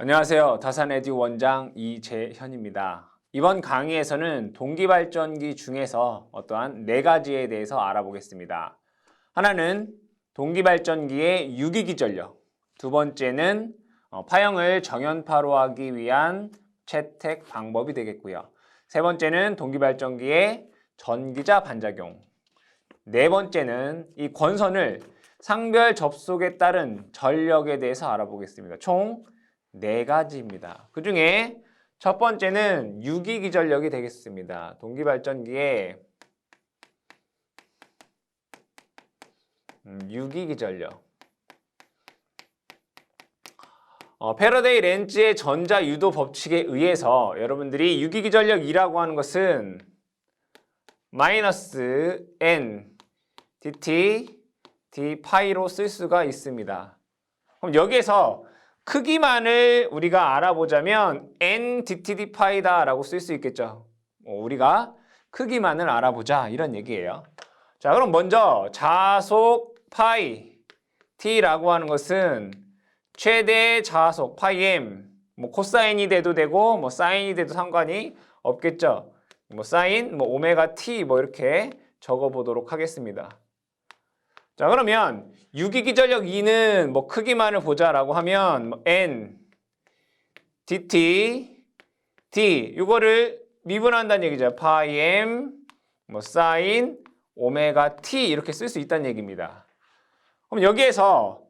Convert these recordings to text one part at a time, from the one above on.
안녕하세요. 다산에듀 원장 이재현입니다. 이번 강의에서는 동기발전기 중에서 어떠한 네 가지에 대해서 알아보겠습니다. 하나는 동기발전기의 유기기 전력, 두 번째는 파형을 정연파로 하기 위한 채택 방법이 되겠고요. 세 번째는 동기발전기의 전기자 반작용, 네 번째는 이 권선을 상별 접속에 따른 전력에 대해서 알아보겠습니다. 총 네 가지입니다. 그 중에 첫 번째는 유기기 전력이 되겠습니다. 동기발전기의 유기기 전력. 패러데이 렌즈의 전자 유도 법칙에 의해서 여러분들이 유기기 전력이라고 하는 것은 마이너스 n dt d 파이로 쓸 수가 있습니다. 그럼 여기에서 크기만을 우리가 알아보자면 n dt d 파이다라고 쓸 수 있겠죠. 우리가 크기만을 알아보자 이런 얘기예요. 자, 그럼 먼저 자속 파이 t라고 하는 것은 최대 자속 파이 m, 코사인이 돼도 되고 사인이 돼도 상관이 없겠죠. 사인 오메가 t 이렇게 적어보도록 하겠습니다. 자, 그러면 유기기 전력 2는 크기만을 보자라고 하면 n dt d 이거를 미분한다는 얘기죠. 파이 m 사인 오메가 t 이렇게 쓸 수 있다는 얘기입니다. 그럼 여기에서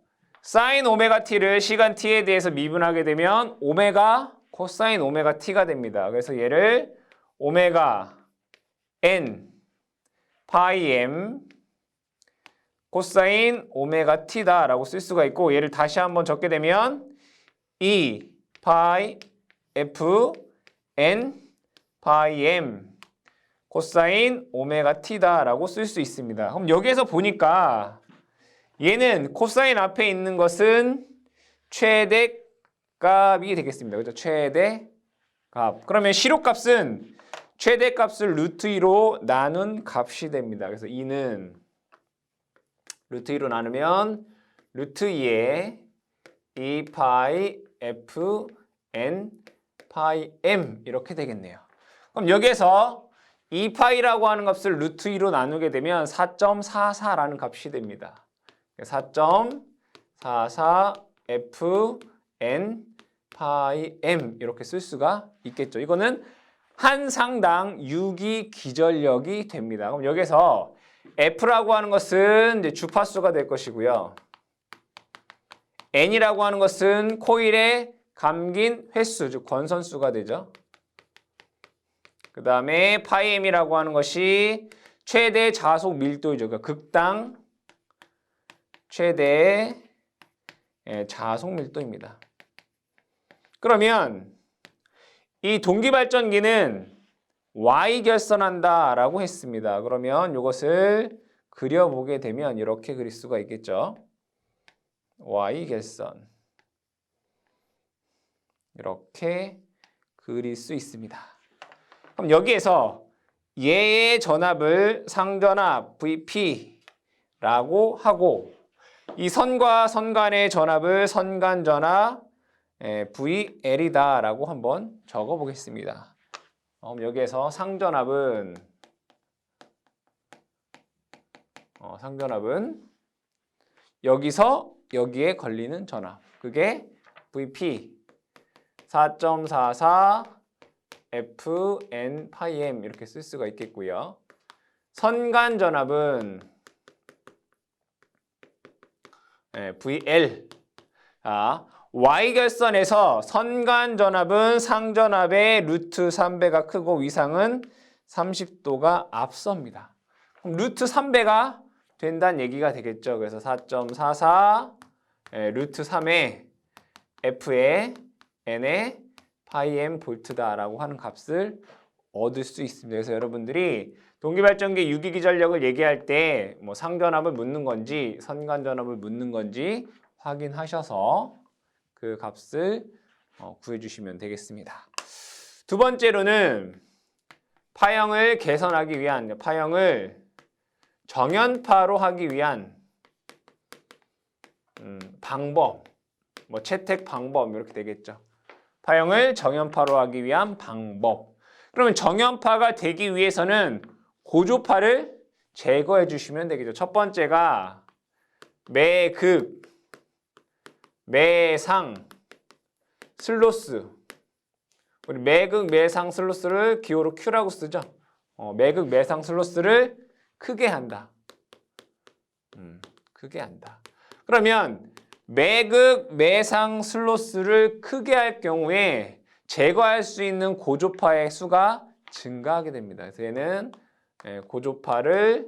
사인 오메가 t를 시간 t에 대해서 미분하게 되면 오메가 코사인 오메가 t가 됩니다. 그래서 얘를 오메가 n 파이 m 코사인 오메가 t다 라고 쓸 수가 있고, 얘를 다시 한번 적게 되면 2 파이 f n 파이 m 코사인 오메가 t다 라고 쓸 수 있습니다. 그럼 여기에서 보니까 얘는 코사인 앞에 있는 것은 최대값이 되겠습니다. 그렇죠? 최대값. 그러면 실효값은 최대값을 루트 2로 나눈 값이 됩니다. 그래서 2는 루트 2로 나누면 루트 2에 2 파이 f n 파이 m 이렇게 되겠네요. 그럼 여기에서 2 파이라고 하는 값을 루트 2로 나누게 되면 4.44라는 값이 됩니다. 4.44 f n 파이 m 이렇게 쓸 수가 있겠죠. 이거는 한 상당 유기 기전력이 됩니다. 그럼 여기서 F라고 하는 것은 이제 주파수가 될 것이고요. N이라고 하는 것은 코일에 감긴 횟수, 즉 권선수가 되죠. 그 다음에 파이 M이라고 하는 것이 최대 자속 밀도이죠. 그러니까 극당 최대 자속 밀도입니다. 그러면 이 동기발전기는 Y 결선한다 라고 했습니다. 그러면 이것을 그려보게 되면 이렇게 그릴 수가 있겠죠. Y 결선 이렇게 그릴 수 있습니다. 그럼 여기에서 얘의 전압을 상전압 VP라고 하고, 이 선과 선 간의 전압을 선간전압 VL이다 라고 한번 적어 보겠습니다. 여기에서 상전압은 여기서 여기에 걸리는 전압, 그게 VP 4.44 FN 파이 M 이렇게 쓸 수가 있겠고요. 선간 전압은 VL. Y 결선에서 선간 전압은 상전압의 루트 3배가 크고 위상은 30도가 앞섭니다. 그럼 루트 3배가 된다는 얘기가 되겠죠. 그래서 4.44 루트 3의 F에 N에 파이 M 볼트다라고 하는 값을 얻을 수 있습니다. 그래서 여러분들이 동기발전기 유기기 전력을 얘기할 때 상전압을 묻는 건지 선간 전압을 묻는 건지 확인하셔서 그 값을 구해주시면 되겠습니다. 두 번째로는 파형을 개선하기 위한, 파형을 정연파로 하기 위한 방법, 채택 방법 이렇게 되겠죠. 파형을 정연파로 하기 위한 방법. 그러면 정연파가 되기 위해서는 고조파를 제거해 주시면 되겠죠. 첫 번째가 매극, 매상, 슬로스. 우리 매극, 매상, 슬로스를 기호로 Q라고 쓰죠. 매극, 매상, 슬로스를 크게 한다. 크게 한다. 그러면 매극, 매상, 슬로스를 크게 할 경우에 제거할 수 있는 고조파의 수가 증가하게 됩니다. 그래서 얘는 고조파를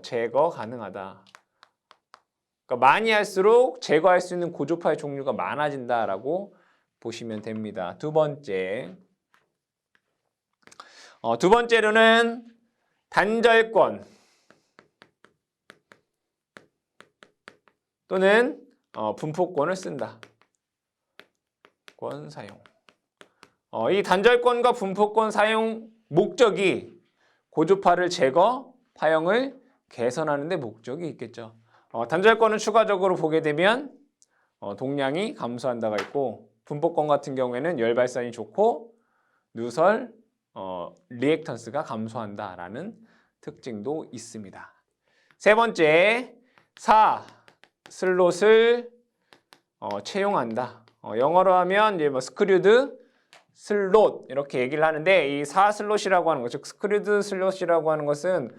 제거 가능하다. 그러니까 많이 할수록 제거할 수 있는 고조파의 종류가 많아진다라고 보시면 됩니다. 두 번째로는 단절권 또는 분포권을 쓴다. 권 사용. 이 단절권과 분포권 사용 목적이 고조파를 제거, 파형을 개선하는 데 목적이 있겠죠. 단절권은 추가적으로 보게 되면 동량이 감소한다가 있고, 분포권 같은 경우에는 열 발산이 좋고 누설, 리액턴스가 감소한다라는 특징도 있습니다. 세 번째, 슬롯을 채용한다. 영어로 하면 이제 스크류드 슬롯 이렇게 얘기를 하는데, 이 슬롯이라고 하는 것, 즉 스크류드 슬롯이라고 하는 것은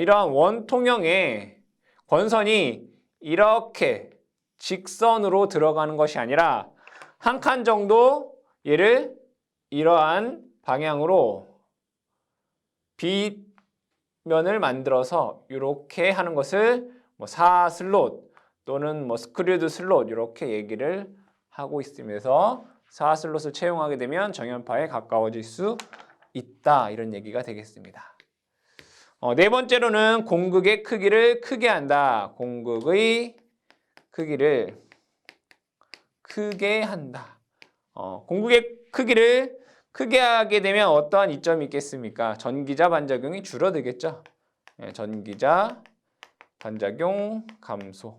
이러한 원통형의 권선이 이렇게 직선으로 들어가는 것이 아니라 한 칸 정도 얘를 이러한 방향으로 빗면을 만들어서 이렇게 하는 것을 슬롯 또는 스크류드 슬롯 이렇게 얘기를 하고 있으면서 슬롯을 채용하게 되면 정연파에 가까워질 수 있다, 이런 얘기가 되겠습니다. 네 번째로는 공극의 크기를 크게 한다. 공극의 크기를 크게 한다. 공극의 크기를 크게 하게 되면 어떠한 이점이 있겠습니까? 전기자 반작용이 줄어들겠죠. 전기자 반작용 감소.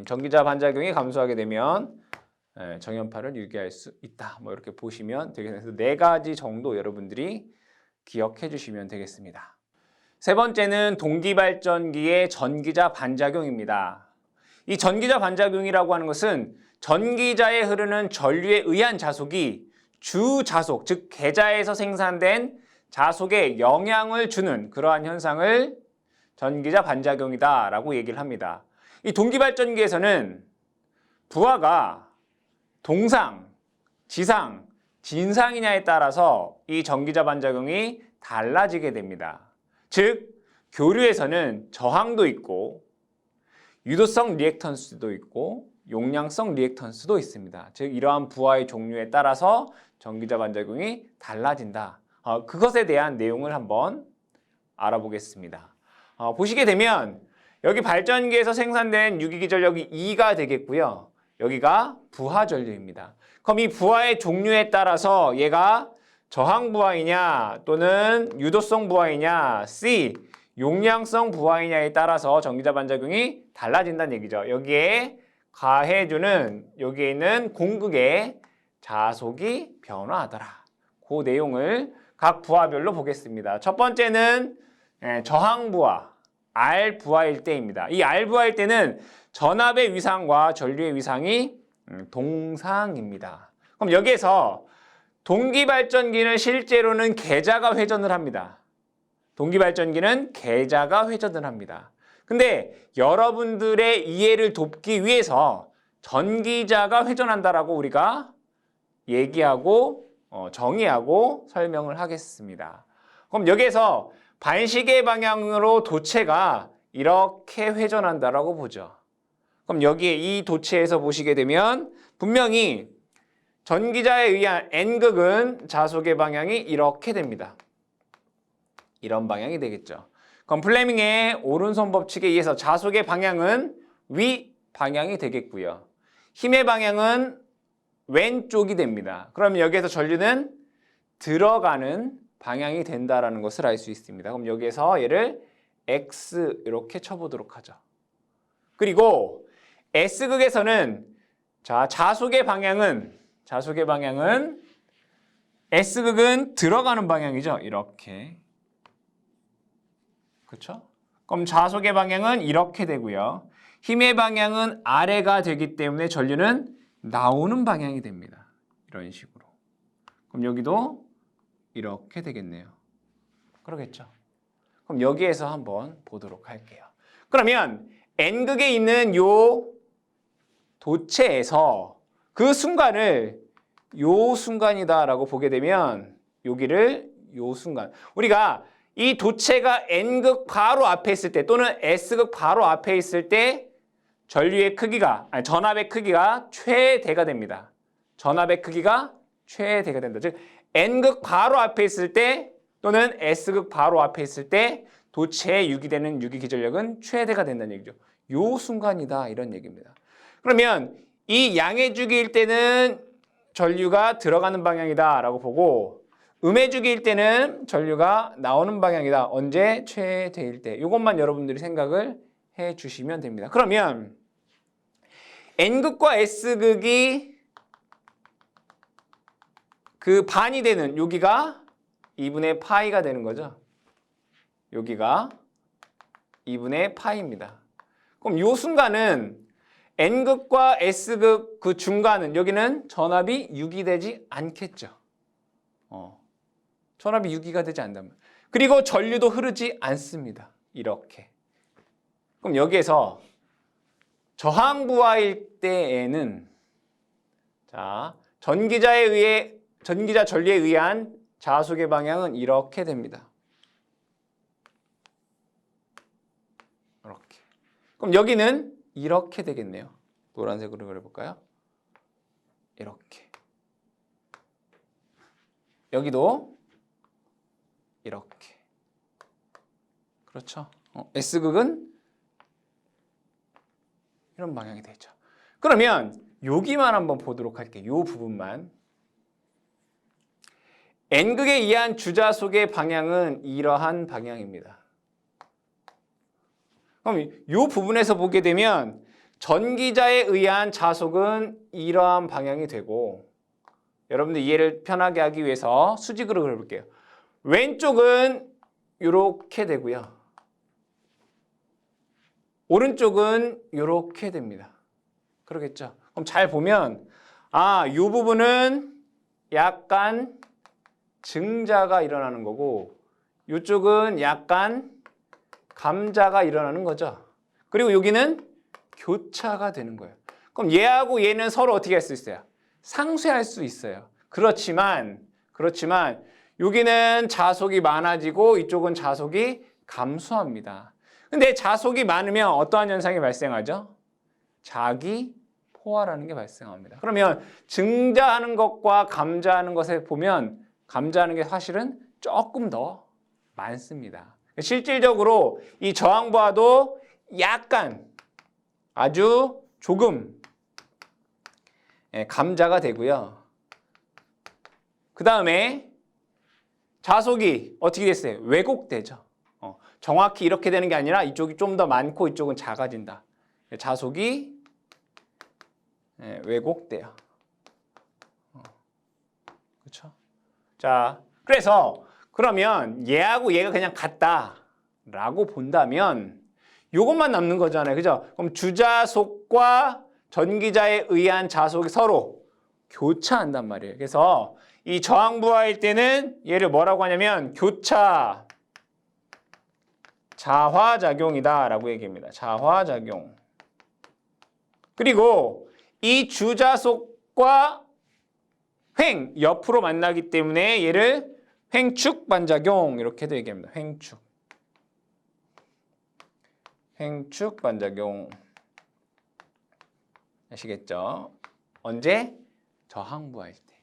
전기자 반작용이 감소하게 되면 정연파를 유지할 수 있다. 이렇게 보시면 되겠습니다. 그래서 네 가지 정도 여러분들이 기억해 주시면 되겠습니다. 세 번째는 동기발전기의 전기자 반작용입니다. 이 전기자 반작용이라고 하는 것은 전기자에 흐르는 전류에 의한 자속이 주자속, 즉 계자에서 생산된 자속에 영향을 주는 그러한 현상을 전기자 반작용이다라고 얘기를 합니다. 이 동기발전기에서는 부하가 동상, 지상, 진상이냐에 따라서 이 전기자 반작용이 달라지게 됩니다. 즉, 교류에서는 저항도 있고 유도성 리액턴스도 있고 용량성 리액턴스도 있습니다. 즉, 이러한 부하의 종류에 따라서 전기자 반작용이 달라진다. 그것에 대한 내용을 한번 알아보겠습니다. 보시게 되면 여기 발전기에서 생산된 유기기 전력이 E가 되겠고요. 여기가 부하 전류입니다. 그럼 이 부하의 종류에 따라서 얘가 저항 부하이냐 또는 유도성 부하이냐, C, 용량성 부하이냐에 따라서 전기자 반작용이 달라진다는 얘기죠. 여기에 가해주는 여기에 있는 공극의 자속이 변화하더라. 그 내용을 각 부하별로 보겠습니다. 첫 번째는 저항 부하, R 부하일 때입니다. 이 R 부하일 때는 전압의 위상과 전류의 위상이 동상입니다. 그럼 여기에서 동기발전기는 실제로는 계자가 회전을 합니다. 동기발전기는 계자가 회전을 합니다. 근데 여러분들의 이해를 돕기 위해서 전기자가 회전한다라고 우리가 얘기하고 정의하고 설명을 하겠습니다. 그럼 여기에서 반시계 방향으로 도체가 이렇게 회전한다라고 보죠. 그럼 여기에 이 도체에서 보시게 되면 분명히 전기자에 의한 N극은 자속의 방향이 이렇게 됩니다. 이런 방향이 되겠죠. 그럼 플레밍의 오른손 법칙에 의해서 자속의 방향은 위 방향이 되겠고요. 힘의 방향은 왼쪽이 됩니다. 그럼 여기에서 전류는 들어가는 방향이 된다라는 것을 알 수 있습니다. 그럼 여기에서 얘를 X 이렇게 쳐보도록 하죠. 그리고 S극에서는 자속의 방향은 자속의 방향은 S극은 들어가는 방향이죠. 이렇게. 그렇죠? 그럼 자속의 방향은 이렇게 되고요. 힘의 방향은 아래가 되기 때문에 전류는 나오는 방향이 됩니다. 이런 식으로. 그럼 여기도 이렇게 되겠네요. 그러겠죠? 그럼 여기에서 한번 보도록 할게요. 그러면 N극에 있는 요 도체에서 그 순간을 요 순간이다라고 보게 되면 여기를 요 순간. 우리가 이 도체가 N극 바로 앞에 있을 때 또는 S극 바로 앞에 있을 때 전류의 크기가, 아니, 전압의 크기가 최대가 됩니다. 전압의 크기가 최대가 된다. 즉 N극 바로 앞에 있을 때 또는 S극 바로 앞에 있을 때 도체에 유기되는 유기기전력은 최대가 된다는 얘기죠. 요 순간이다 이런 얘기입니다. 그러면 이 양의 주기일 때는 전류가 들어가는 방향이다 라고 보고 음의 주기일 때는 전류가 나오는 방향이다. 언제? 최대일 때. 이것만 여러분들이 생각을 해 주시면 됩니다. 그러면 N극과 S극이 그 반이 되는 여기가 2분의 파이가 되는 거죠. 여기가 2분의 파이입니다. 그럼 이 순간은 N극과 S극 그 중간은 여기는 전압이 유기되지 않겠죠. 전압이 유기가 되지 않는다면. 그리고 전류도 흐르지 않습니다. 이렇게. 그럼 여기에서 저항부하일 때에는 자, 전기자 전류에 의한 자속의 방향은 이렇게 됩니다. 이렇게. 그럼 여기는 이렇게 되겠네요. 노란색으로 그려볼까요? 이렇게. 여기도 이렇게. 그렇죠? S극은 이런 방향이 되죠. 그러면 여기만 한번 보도록 할게요. 이 부분만. N극에 의한 주자속의 방향은 이러한 방향입니다. 그럼 이 부분에서 보게 되면 전기자에 의한 자속은 이러한 방향이 되고 여러분들 이해를 편하게 하기 위해서 수직으로 그려볼게요. 왼쪽은 이렇게 되고요. 오른쪽은 이렇게 됩니다. 그러겠죠? 그럼 잘 보면 이 부분은 약간 증자가 일어나는 거고 이쪽은 약간 감자가 일어나는 거죠. 그리고 여기는 교차가 되는 거예요. 그럼 얘하고 얘는 서로 어떻게 할 수 있어요? 상쇄할 수 있어요. 그렇지만 여기는 자속이 많아지고 이쪽은 자속이 감소합니다. 근데 자속이 많으면 어떠한 현상이 발생하죠? 자기 포화라는 게 발생합니다. 그러면 증자하는 것과 감자하는 것에 보면 감자하는 게 사실은 조금 더 많습니다. 실질적으로 이 저항부하도 약간 아주 조금 감자가 되고요. 그 다음에 자속이 어떻게 됐어요? 왜곡되죠. 정확히 이렇게 되는 게 아니라 이쪽이 좀 더 많고 이쪽은 작아진다. 자속이 왜곡돼요. 그렇죠? 자, 그래서 그러면 얘하고 얘가 그냥 같다라고 본다면 이것만 남는 거잖아요. 그죠? 그럼 주자속과 전기자에 의한 자속이 서로 교차한단 말이에요. 그래서 이 저항부하일 때는 얘를 뭐라고 하냐면 교차 자화작용이다 라고 얘기합니다. 자화작용. 그리고 이 주자속과 횡 옆으로 만나기 때문에 얘를 횡축 반작용 이렇게도 얘기합니다. 횡축 반작용. 아시겠죠? 언제? 저항부하일 때.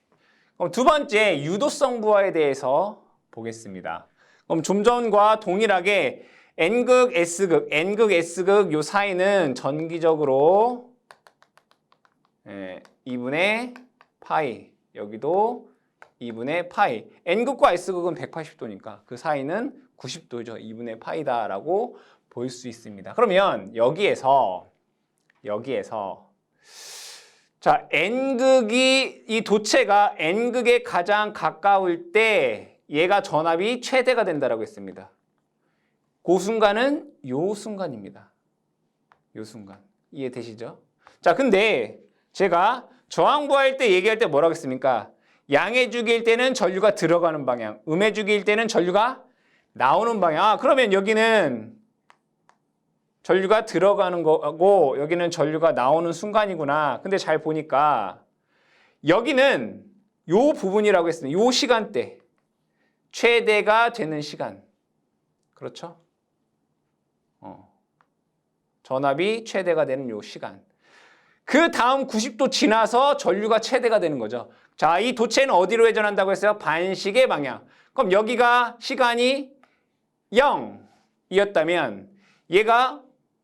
그럼 두 번째 유도성 부하에 대해서 보겠습니다. 그럼 좀 전과 동일하게 N극, S극 요 사이는 전기적으로 2분의 파이, 여기도 2분의 파이. N극과 S극은 180도니까 그 사이는 90도죠. 2분의 파이다라고 볼 수 있습니다. 그러면 여기에서 자, N극이 이 도체가 N극에 가장 가까울 때 얘가 전압이 최대가 된다라고 했습니다. 그 순간은 요 순간입니다. 요 순간. 이해되시죠? 자, 근데 제가 저항부하일 때 얘기할 때 뭐라고 했습니까? 양의 주기일 때는 전류가 들어가는 방향, 음의 주기일 때는 전류가 나오는 방향. 아, 그러면 여기는 전류가 들어가는 거고 여기는 전류가 나오는 순간이구나. 근데 잘 보니까 여기는 요 부분이라고 했습니다. 요 시간대. 최대가 되는 시간. 그렇죠? 전압이 최대가 되는 요 시간. 그 다음 90도 지나서 전류가 최대가 되는 거죠. 자, 이 도체는 어디로 회전한다고 했어요? 반시계 방향. 그럼 여기가 시간이 0이었다면 얘가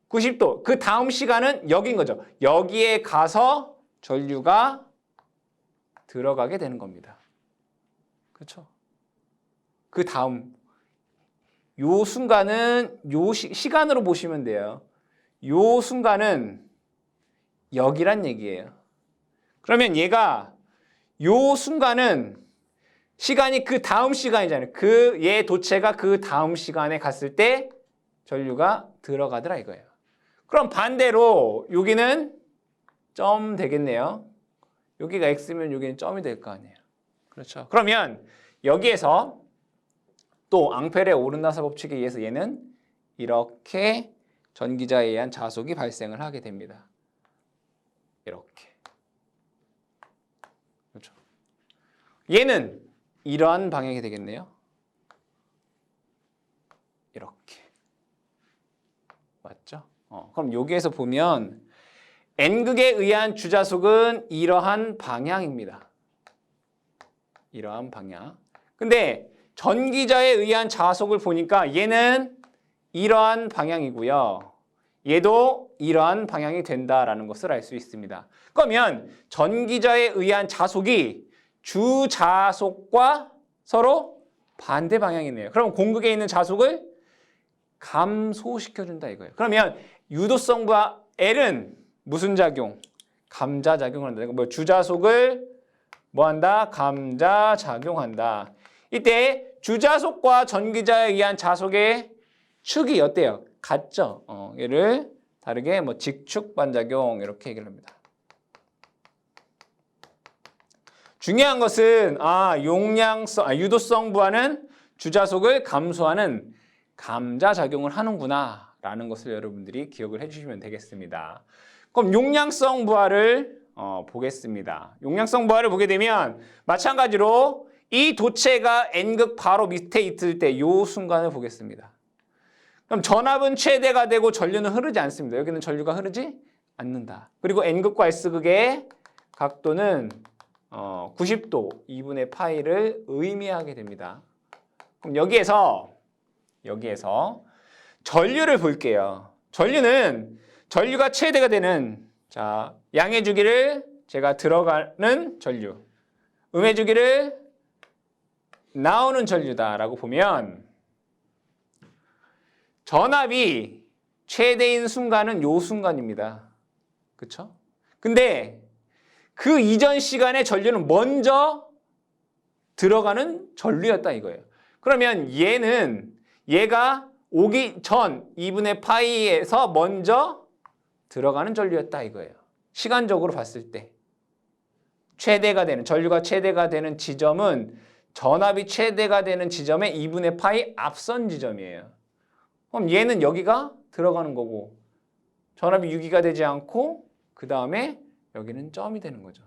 90도, 그 다음 시간은 여기인 거죠. 여기에 가서 전류가 들어가게 되는 겁니다. 그렇죠? 그 다음 요 순간은 요 시간으로 보시면 돼요. 요 순간은 여기란 얘기예요. 그러면 얘가 요 순간은 시간이 그 다음 시간이잖아요. 그 얘 도체가 그 다음 시간에 갔을 때 전류가 들어가더라 이거예요. 그럼 반대로 여기는 점 되겠네요. 여기가 x면 여기는 점이 될 거 아니에요. 그렇죠? 그러면 여기에서 또 앙펠의 오른나사 법칙에 의해서 얘는 이렇게 전기자에 의한 자속이 발생을 하게 됩니다. 이렇게. 그렇죠? 얘는 이러한 방향이 되겠네요. 이렇게. 맞죠? 그럼 여기에서 보면 N극에 의한 주자속은 이러한 방향입니다. 이러한 방향. 근데 전기자에 의한 자속을 보니까 얘는 이러한 방향이고요. 얘도 이러한 방향이 된다라는 것을 알 수 있습니다. 그러면 전기자에 의한 자속이 주자속과 서로 반대 방향이네요. 그럼 공극에 있는 자속을 감소시켜준다 이거예요. 그러면 유도성과 L은 무슨 작용? 감자작용을 한다. 뭐 주자속을 뭐 한다? 감자작용한다. 이때 주자속과 전기자에 의한 자속의 축이 어때요? 같죠? 얘를 다르게 뭐 직축 반작용 이렇게 얘기를 합니다. 중요한 것은 유도성 부하는 주자속을 감소하는 감자작용을 하는구나 라는 것을 여러분들이 기억을 해주시면 되겠습니다. 그럼 용량성 부하를 보겠습니다. 용량성 부하를 보게 되면 마찬가지로 이 도체가 N극 바로 밑에 있을 때 이 순간을 보겠습니다. 그럼 전압은 최대가 되고 전류는 흐르지 않습니다. 여기는 전류가 흐르지 않는다. 그리고 N극과 S극의 각도는 90도 2분의 파이를 의미하게 됩니다. 그럼 여기에서 전류를 볼게요. 전류가 최대가 되는 양의 주기를 제가 들어가는 전류, 음의 주기를 나오는 전류다라고 보면 전압이 최대인 순간은 요 순간입니다. 그렇죠? 근데 그 이전 시간에 전류는 먼저 들어가는 전류였다 이거예요. 그러면 얘가 오기 전 2분의 파이에서 먼저 들어가는 전류였다 이거예요. 시간적으로 봤을 때 전류가 최대가 되는 지점은 전압이 최대가 되는 지점의 2분의 파이 앞선 지점이에요. 그럼 얘는 여기가 들어가는 거고 전압이 유기가 되지 않고 그 다음에 여기는 점이 되는 거죠.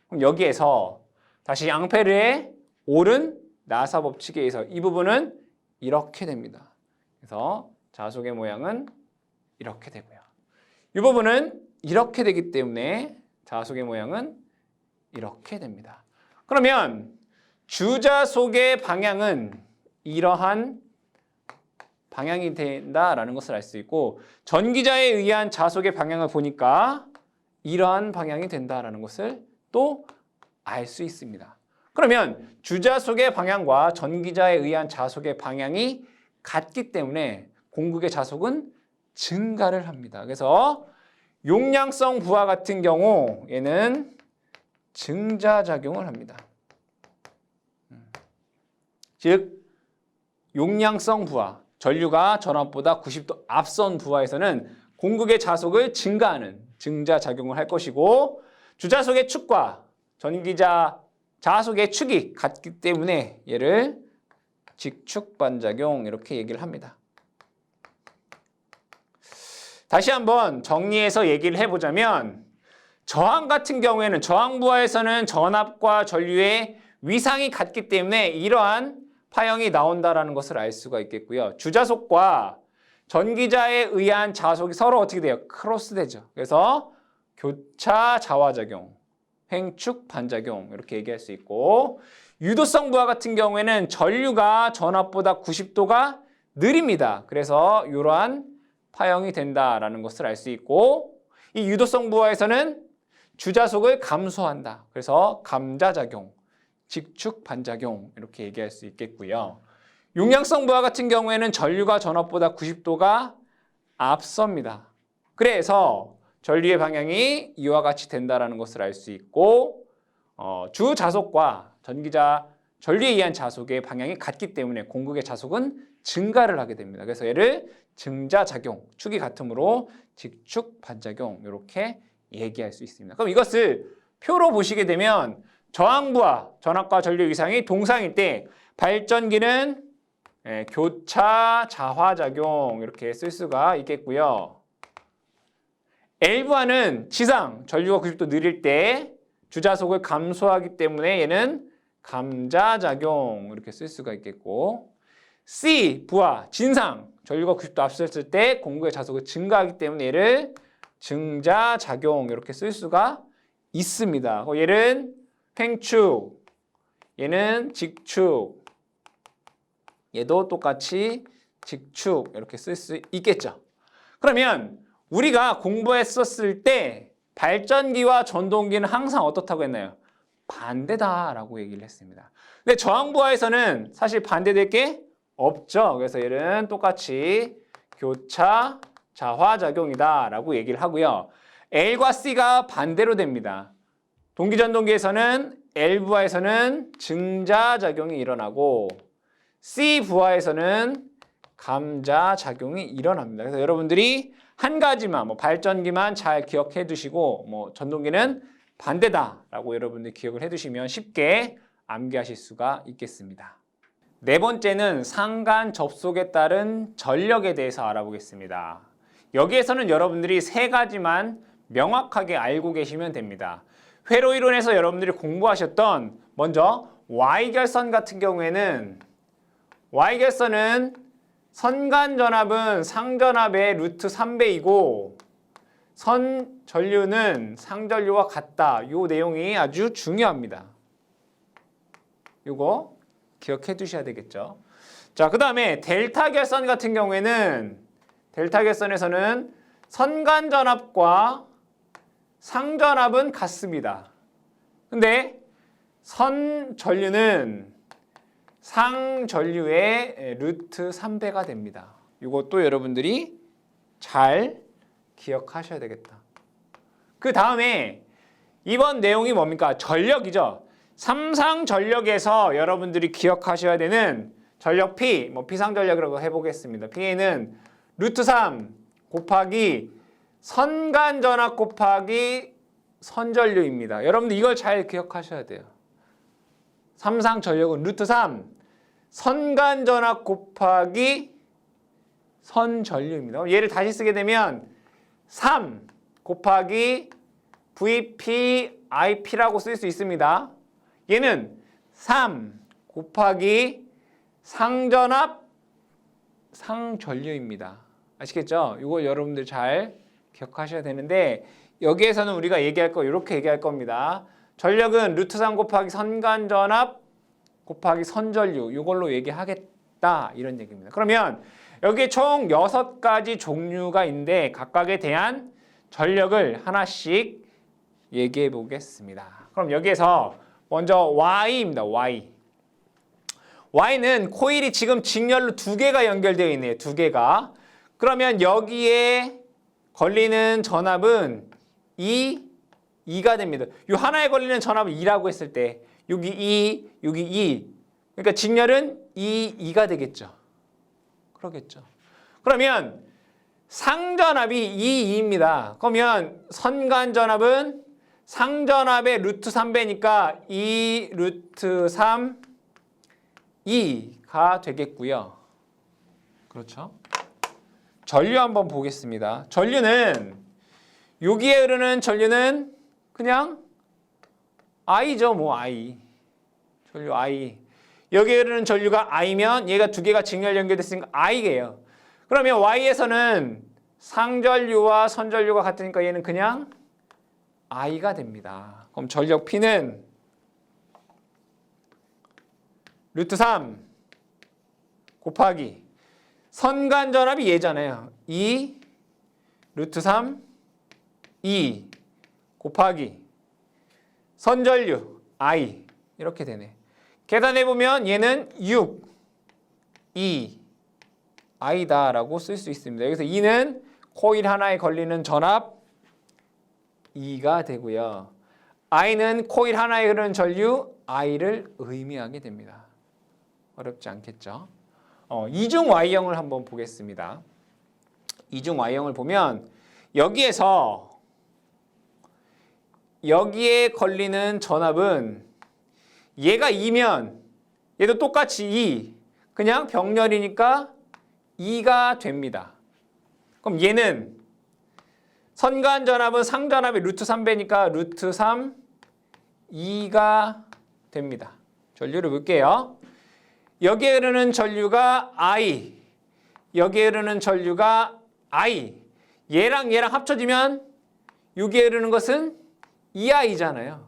그럼 여기에서 다시 앙페르의 옳은 나사 법칙에 의해서 이 부분은 이렇게 됩니다. 그래서 자속의 모양은 이렇게 되고요. 이 부분은 이렇게 되기 때문에 자속의 모양은 이렇게 됩니다. 그러면 주자속의 방향은 이러한 방향이 된다라는 것을 알 수 있고 전기자에 의한 자속의 방향을 보니까 이러한 방향이 된다라는 것을 또 알 수 있습니다. 그러면 주자속의 방향과 전기자에 의한 자속의 방향이 같기 때문에 공극의 자속은 증가를 합니다. 그래서 용량성 부하 같은 경우 얘는 증자작용을 합니다. 즉 용량성 부하, 전류가 전압보다 90도 앞선 부하에서는 공극의 자속을 증가하는 증자작용을 할 것이고 주자속의 축과 전기자 자속의 축이 같기 때문에 얘를 직축반작용 이렇게 얘기를 합니다. 다시 한번 정리해서 얘기를 해보자면 저항 같은 경우에는 저항 부하에서는 전압과 전류의 위상이 같기 때문에 이러한 파형이 나온다라는 것을 알 수가 있겠고요. 주자속과 전기자에 의한 자속이 서로 어떻게 돼요? 크로스되죠. 그래서 교차 자화작용, 횡축 반작용 이렇게 얘기할 수 있고 유도성 부하 같은 경우에는 전류가 전압보다 90도가 느립니다. 그래서 이러한 파형이 된다라는 것을 알 수 있고 이 유도성 부하에서는 주자속을 감소한다. 그래서 감자작용, 직축 반작용 이렇게 얘기할 수 있겠고요. 용량성 부하 같은 경우에는 전류가 전압보다 90도가 앞섭니다. 그래서 전류의 방향이 이와 같이 된다라는 것을 알 수 있고 주자속과 전기자 전류에 의한 자속의 방향이 같기 때문에 공극의 자속은 증가를 하게 됩니다. 그래서 얘를 증자작용, 축이 같으므로 직축 반작용 이렇게 얘기할 수 있습니다. 그럼 이것을 표로 보시게 되면 저항부하, 전압과 전류 위상이 동상일 때 발전기는 교차 자화작용 이렇게 쓸 수가 있겠고요. L부하는 지상, 전류가 90도 느릴 때 주자속을 감소하기 때문에 얘는 감자작용 이렇게 쓸 수가 있겠고 C부하, 진상, 전류가 90도 앞섰을 때 공구의 자속을 증가하기 때문에 얘를 증자작용 이렇게 쓸 수가 있습니다. 얘는 횡축, 얘는 직축, 얘도 똑같이 직축 이렇게 쓸 수 있겠죠. 그러면 우리가 공부했었을 때 발전기와 전동기는 항상 어떻다고 했나요? 반대다라고 얘기를 했습니다. 근데 저항부하에서는 사실 반대될 게 없죠. 그래서 얘는 똑같이 교차 자화작용이다라고 얘기를 하고요. L과 C가 반대로 됩니다. 동기전동기에서는 L부하에서는 증자작용이 일어나고 C부하에서는 감자작용이 일어납니다. 그래서 여러분들이 한 가지만 발전기만 잘 기억해 두시고 전동기는 반대다라고 여러분들이 기억을 해 두시면 쉽게 암기하실 수가 있겠습니다. 네 번째는 상간 접속에 따른 전력에 대해서 알아보겠습니다. 여기에서는 여러분들이 세 가지만 명확하게 알고 계시면 됩니다. 회로 이론에서 여러분들이 공부하셨던 먼저 Y결선 같은 경우에는 Y결선은 선간전압은 상전압의 루트 3배이고 선전류는 상전류와 같다. 이 내용이 아주 중요합니다. 이거 기억해 두셔야 되겠죠. 자, 그 다음에 델타 결선 같은 경우에는 델타 결선에서는 선간전압과 상전압은 같습니다. 근데 선전류는 상전류의 루트 3배가 됩니다. 이것도 여러분들이 잘 기억하셔야 되겠다. 그 다음에 이번 내용이 뭡니까? 전력이죠. 삼상전력에서 여러분들이 기억하셔야 되는 전력 P, P상전력이라고 해보겠습니다. P는 루트 3 곱하기 선간전압 곱하기 선전류입니다. 여러분들 이걸 잘 기억하셔야 돼요. 삼상전력은 루트 3 선간전압 곱하기 선전류입니다. 얘를 다시 쓰게 되면 3 곱하기 VPIP라고 쓸 수 있습니다. 얘는 3 곱하기 상전압 상전류입니다. 아시겠죠? 이거 여러분들 잘 기억하셔야 되는데 여기에서는 우리가 얘기할 거 이렇게 얘기할 겁니다. 전력은 루트 3 곱하기 선간전압 곱하기 선전류 이걸로 얘기하겠다 이런 얘기입니다. 그러면 여기에 총 6가지 종류가 있는데 각각에 대한 전력을 하나씩 얘기해 보겠습니다. 그럼 여기에서 먼저 Y입니다. Y는 코일이 지금 직렬로 2개가 연결되어 있네요. 2개가. 그러면 여기에 걸리는 전압은 2가 됩니다. 요 하나에 걸리는 전압은 2라고 했을 때 여기 2, 여기 2. 그러니까 직렬은 2가 되겠죠. 그러겠죠. 그러면 상전압이 2입니다. 그러면 선간전압은 상전압의 루트 3배니까 2 루트 3 2가 되겠고요. 그렇죠? 전류 한번 보겠습니다. 전류는 여기에 흐르는 전류는 그냥 I죠. 뭐 I. 전류 I. 여기에 흐르는 전류가 I면 얘가 두 개가 직렬 연결됐으니까 I예요. 그러면 Y에서는 상전류와 선전류가 같으니까 얘는 그냥 I가 됩니다. 그럼 전력 P는 루트 3 곱하기 선간전압이 얘잖아요. 2 루트 3 2 곱하기 선전류 I 이렇게 되네. 계산해보면 얘는 6 2 I다라고 쓸 수 있습니다. 여기서 2는 코일 하나에 걸리는 전압 2가 되고요. I는 코일 하나에 흐르는 전류 I를 의미하게 됩니다. 어렵지 않겠죠? 이중 Y형을 한번 보겠습니다. 이중 Y형을 보면 여기에서 여기에 걸리는 전압은 얘가 2면 얘도 똑같이 2. 그냥 병렬이니까 2가 됩니다. 그럼 얘는 선간전압은 상전압의 루트 3배니까 루트 3 2가 됩니다. 전류를 볼게요. 여기에 흐르는 전류가 I, 여기에 흐르는 전류가 I. 얘랑 얘랑 합쳐지면 여기에 흐르는 것은 2I잖아요.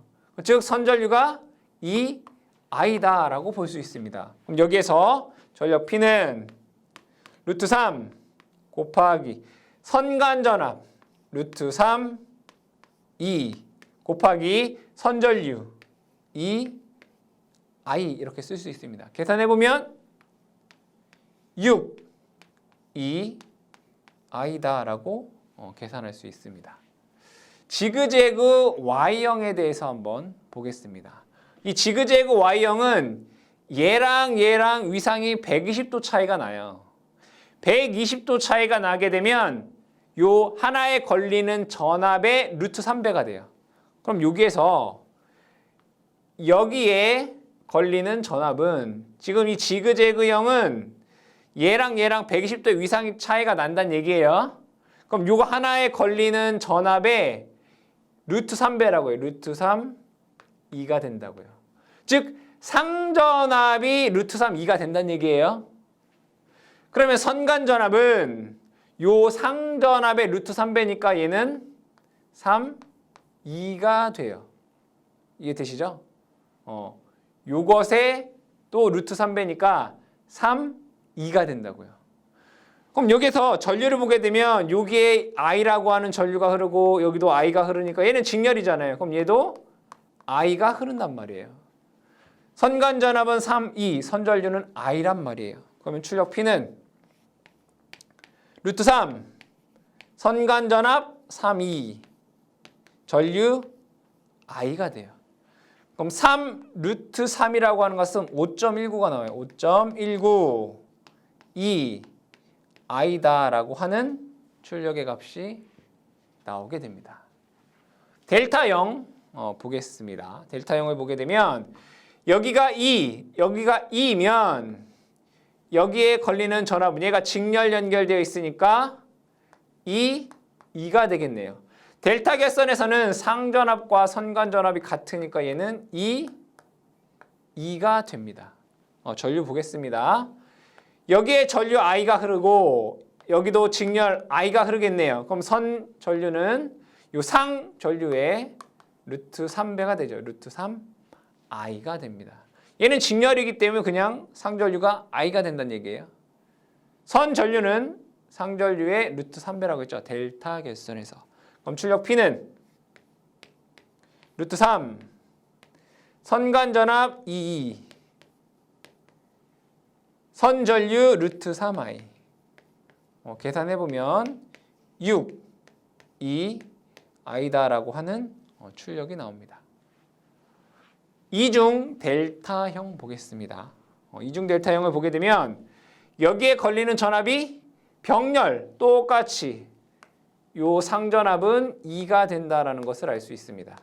즉 선전류가 2I다라고 볼 수 있습니다. 그럼 여기에서 전력 P는 루트 3 곱하기 선간전압 루트 3 2 곱하기 선전류 2I 이렇게 쓸 수 있습니다. 계산해보면 6 2I다라고 계산할 수 있습니다. 지그재그 Y형에 대해서 한번 보겠습니다. 이 지그재그 Y형은 얘랑 얘랑 위상이 120도 차이가 나요. 120도 차이가 나게 되면 요 하나에 걸리는 전압의 루트 3배가 돼요. 그럼 여기에서 여기에 걸리는 전압은 지금 이 지그재그형은 얘랑 얘랑 120도 위상이 차이가 난다는 얘기예요. 그럼 요거 하나에 걸리는 전압의 루트 3배라고 해요. 루트 3 2가 된다고요. 즉 상전압이 루트 3 2가 된다는 얘기예요. 그러면 선간전압은 요 상전압의 루트 3배니까 얘는 3 2가 돼요. 이해되시죠? 요것에 또 루트 3배니까 3 2가 된다고요. 그럼 여기서 전류를 보게 되면 여기에 I라고 하는 전류가 흐르고 여기도 I가 흐르니까 얘는 직렬이잖아요. 그럼 얘도 I가 흐른단 말이에요. 선간전압은 3, 2, 선전류는 I란 말이에요. 그러면 출력 P는 루트 3, 선간전압 3, 2, 전류 I가 돼요. 그럼 3 루트 3이라고 하는 것은 5.19가 나와요. 5.19 2 I다라고 하는 출력의 값이 나오게 됩니다. 델타형 보겠습니다. 델타형을 보게 되면 여기가 2, 여기가 2면 여기에 걸리는 전압은 얘가 직렬 연결되어 있으니까 2가 되겠네요. 델타 결선에서는 상전압과 선간전압이 같으니까 얘는 2가 됩니다. 전류 보겠습니다. 여기에 전류 I가 흐르고 여기도 직렬 I가 흐르겠네요. 그럼 선 전류는 요 상 전류의 루트 3배가 되죠. 루트 3 I가 됩니다. 얘는 직렬이기 때문에 그냥 상전류가 I가 된다는 얘기예요. 선 전류는 상전류의 루트 3배라고 했죠. 델타 결선에서. 그럼 출력 P는 루트 3 선간전압 2 선전류 루트 3I 계산해보면 6 2i다라고 하는 출력이 나옵니다. 이중 델타형 보겠습니다. 이중 델타형을 보게 되면 여기에 걸리는 전압이 병렬 똑같이 요 상전압은 2가 된다라는 것을 알 수 있습니다.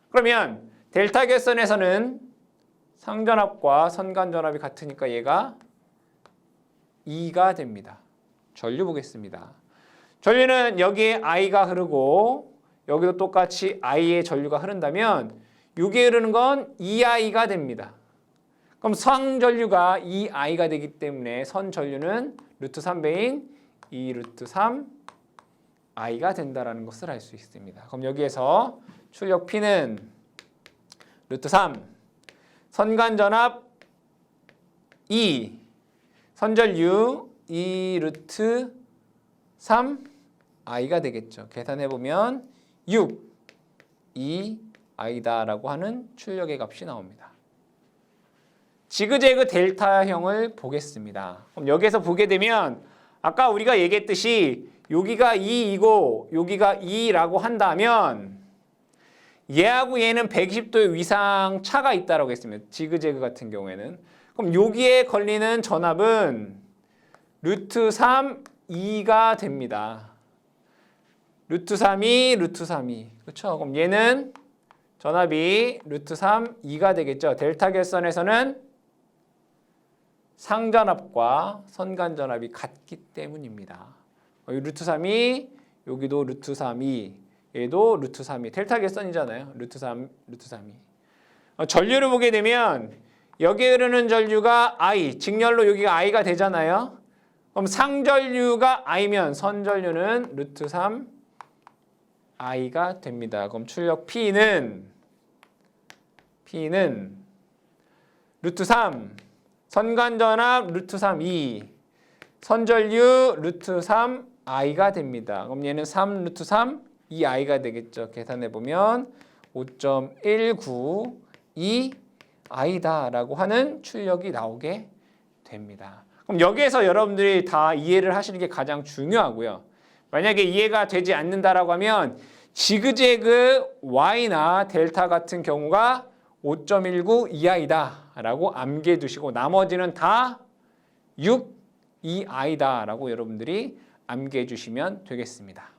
그러면 델타 결선에서는 상전압과 선간전압이 같으니까 얘가 2가 됩니다. 전류 보겠습니다. 전류는 여기에 I가 흐르고 여기도 똑같이 I의 전류가 흐른다면 여기에 흐르는 건 2I가 됩니다. 그럼 상전류가 2I가 되기 때문에 선전류는 루트 3배인 2 루트 3I가 된다는 것을 알 수 있습니다. 그럼 여기에서 출력 P는 루트 3, 선간전압 2, 선전류 2 루트 3I가 되겠죠. 계산해보면 6, 2I다라고 하는 출력의 값이 나옵니다. 지그재그 델타형을 보겠습니다. 그럼 여기서 보게 되면 아까 우리가 얘기했듯이 여기가 2이고 여기가 2라고 한다면 얘하고 얘는 120도 위상 차가 있다라고 했습니다. 지그재그 같은 경우에는. 그럼 여기에 걸리는 전압은 루트 3, 2가 됩니다. 루트 3이 루트 3이. 그렇죠? 그럼 얘는 전압이 루트 3, 2가 되겠죠. 델타 결선에서는 상전압과 선간전압이 같기 때문입니다. 여기 루트 3이 여기도 루트 3이 얘도 루트 3이 델타 결선이잖아요. 루트 3, 루트 3이. 전류를 보게 되면 여기에 흐르는 전류가 I, 직렬로 여기가 I가 되잖아요. 그럼 상전류가 I면 선전류는 루트 3 I가 됩니다. 그럼 출력 P는 루트 3, 선간전압 루트 3 2, 선전류 루트 3 I가 됩니다. 그럼 얘는 3 루트 3 2I가 되겠죠. 계산해보면 5.192I다라고 하는 출력이 나오게 됩니다. 그럼 여기에서 여러분들이 다 이해를 하시는 게 가장 중요하고요. 만약에 이해가 되지 않는다라고 하면 지그재그 Y나 델타 같은 경우가 5.19 2I다라고 암기해 두시고 나머지는 다 6 2I다라고 여러분들이 암기해 주시면 되겠습니다.